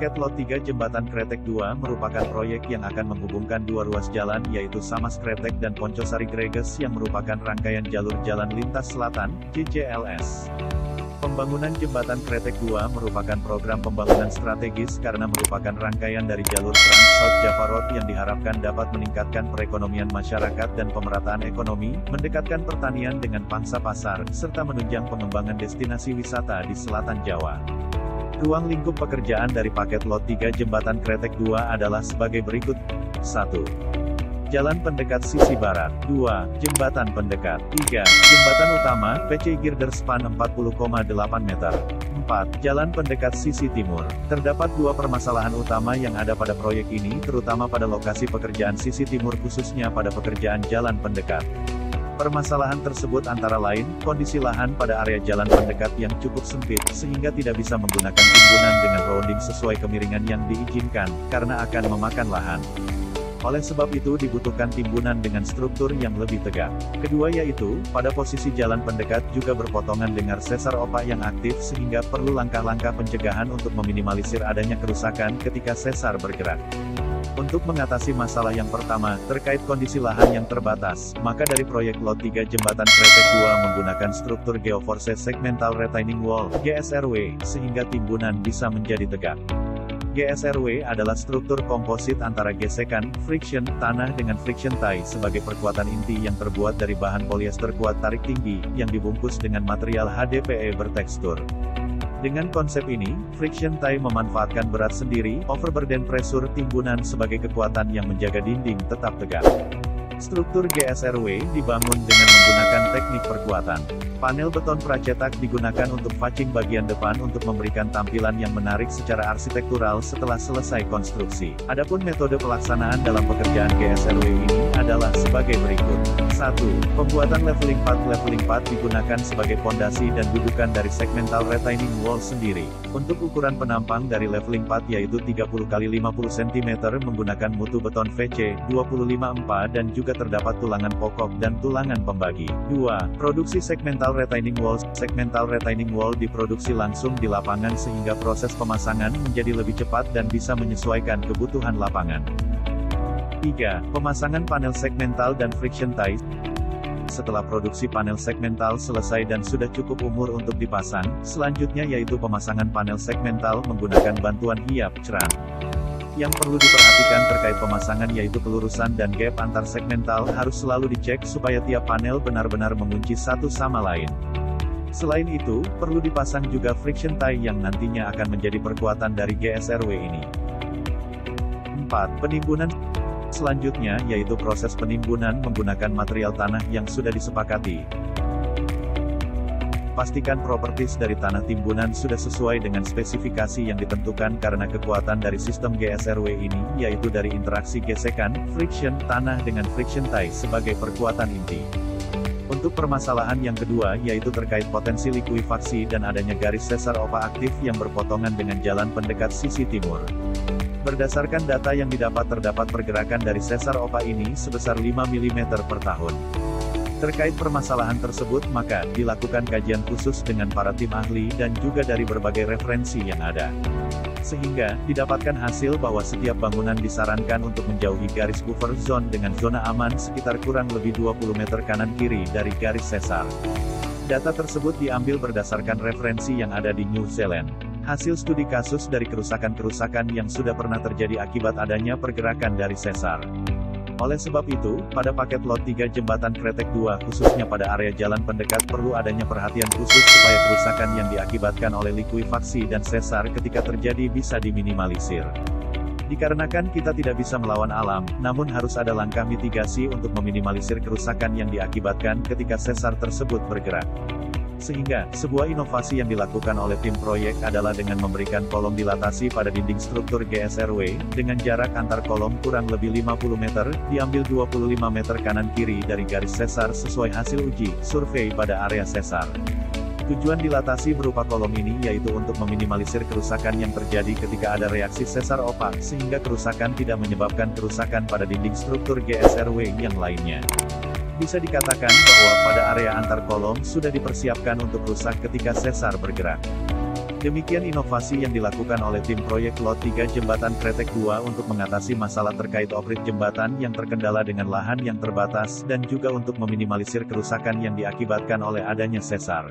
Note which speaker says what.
Speaker 1: Paket Lot 3 Jembatan Kretek 2 merupakan proyek yang akan menghubungkan dua ruas jalan yaitu Samas Kretek dan Poncosari Greges yang merupakan rangkaian jalur jalan lintas selatan, JJLS. Pembangunan Jembatan Kretek 2 merupakan program pembangunan strategis karena merupakan rangkaian dari jalur Trans South Java Road yang diharapkan dapat meningkatkan perekonomian masyarakat dan pemerataan ekonomi, mendekatkan pertanian dengan pangsa pasar, serta menunjang pengembangan destinasi wisata di selatan Jawa. Ruang lingkup pekerjaan dari paket Lot 3 Jembatan Kretek 2 adalah sebagai berikut. 1. Jalan pendekat sisi barat. 2. Jembatan pendekat. 3. Jembatan utama, PC girder span 40,8 meter. 4. Jalan pendekat sisi timur. Terdapat dua permasalahan utama yang ada pada proyek ini, terutama pada lokasi pekerjaan sisi timur khususnya pada pekerjaan jalan pendekat. Permasalahan tersebut antara lain, kondisi lahan pada area jalan pendekat yang cukup sempit, sehingga tidak bisa menggunakan timbunan dengan rounding sesuai kemiringan yang diizinkan, karena akan memakan lahan. Oleh sebab itu dibutuhkan timbunan dengan struktur yang lebih tegak. Kedua yaitu, pada posisi jalan pendekat juga berpotongan dengan sesar opak yang aktif sehingga perlu langkah-langkah pencegahan untuk meminimalisir adanya kerusakan ketika sesar bergerak. Untuk mengatasi masalah yang pertama, terkait kondisi lahan yang terbatas, maka dari proyek Lot 3 Jembatan Kretek 2 menggunakan struktur Geoforce Segmental Retaining Wall, GSRW, sehingga timbunan bisa menjadi tegak. GSRW adalah struktur komposit antara gesekan, friction, tanah dengan friction tie sebagai perkuatan inti yang terbuat dari bahan polyester kuat tarik tinggi, yang dibungkus dengan material HDPE bertekstur. Dengan konsep ini, friction tie memanfaatkan berat sendiri, overburden pressure timbunan sebagai kekuatan yang menjaga dinding tetap tegak. Struktur GSRW dibangun dengan menggunakan teknik perkuatan. Panel beton pracetak digunakan untuk facing bagian depan untuk memberikan tampilan yang menarik secara arsitektural setelah selesai konstruksi. Adapun metode pelaksanaan dalam pekerjaan GSRW ini adalah sebagai berikut. 1. Pembuatan leveling part. Leveling part digunakan sebagai pondasi dan dudukan dari segmental retaining wall sendiri. Untuk ukuran penampang dari leveling part yaitu 30 x 50 cm menggunakan mutu beton VC 25 MPa dan juga terdapat tulangan pokok dan tulangan pembagi. 2. Produksi segmental retaining wall. Segmental retaining wall diproduksi langsung di lapangan sehingga proses pemasangan menjadi lebih cepat dan bisa menyesuaikan kebutuhan lapangan. 3. Pemasangan panel segmental dan friction tie. Setelah produksi panel segmental selesai dan sudah cukup umur untuk dipasang, selanjutnya yaitu pemasangan panel segmental menggunakan bantuan hiap ceran. Yang perlu diperhatikan terkait pemasangan yaitu kelurusan dan gap antar segmental harus selalu dicek supaya tiap panel benar-benar mengunci satu sama lain. Selain itu, perlu dipasang juga friction tie yang nantinya akan menjadi perkuatan dari GSRW ini. 4. Penimbunan. Selanjutnya yaitu proses penimbunan menggunakan material tanah yang sudah disepakati. Pastikan properties dari tanah timbunan sudah sesuai dengan spesifikasi yang ditentukan karena kekuatan dari sistem GSRW ini, yaitu dari interaksi gesekan, friction, tanah dengan friction tie sebagai perkuatan inti. Untuk permasalahan yang kedua yaitu terkait potensi likuifaksi dan adanya garis sesar opak aktif yang berpotongan dengan jalan pendekat sisi timur. Berdasarkan data yang didapat terdapat pergerakan dari sesar opak ini sebesar 5 mm per tahun. Terkait permasalahan tersebut maka, dilakukan kajian khusus dengan para tim ahli dan juga dari berbagai referensi yang ada. Sehingga, didapatkan hasil bahwa setiap bangunan disarankan untuk menjauhi garis buffer zone dengan zona aman sekitar kurang lebih 20 meter kanan-kiri dari garis sesar. Data tersebut diambil berdasarkan referensi yang ada di New Zealand. Hasil studi kasus dari kerusakan-kerusakan yang sudah pernah terjadi akibat adanya pergerakan dari sesar. Oleh sebab itu, pada paket Lot 3 Jembatan Kretek 2 khususnya pada area jalan pendekat perlu adanya perhatian khusus supaya kerusakan yang diakibatkan oleh likuifaksi dan sesar ketika terjadi bisa diminimalisir. Dikarenakan kita tidak bisa melawan alam, namun harus ada langkah mitigasi untuk meminimalisir kerusakan yang diakibatkan ketika sesar tersebut bergerak. Sehingga, sebuah inovasi yang dilakukan oleh tim proyek adalah dengan memberikan kolom dilatasi pada dinding struktur GSRW, dengan jarak antar kolom kurang lebih 50 meter, diambil 25 meter kanan-kiri dari garis sesar sesuai hasil uji, survei pada area sesar. Tujuan dilatasi berupa kolom ini yaitu untuk meminimalisir kerusakan yang terjadi ketika ada reaksi sesar opak, sehingga kerusakan tidak menyebabkan kerusakan pada dinding struktur GSRW yang lainnya. Bisa dikatakan bahwa pada area antar kolom sudah dipersiapkan untuk rusak ketika sesar bergerak. Demikian inovasi yang dilakukan oleh tim proyek Lot 3 Jembatan Kretek 2 untuk mengatasi masalah terkait oprit jembatan yang terkendala dengan lahan yang terbatas dan juga untuk meminimalisir kerusakan yang diakibatkan oleh adanya sesar.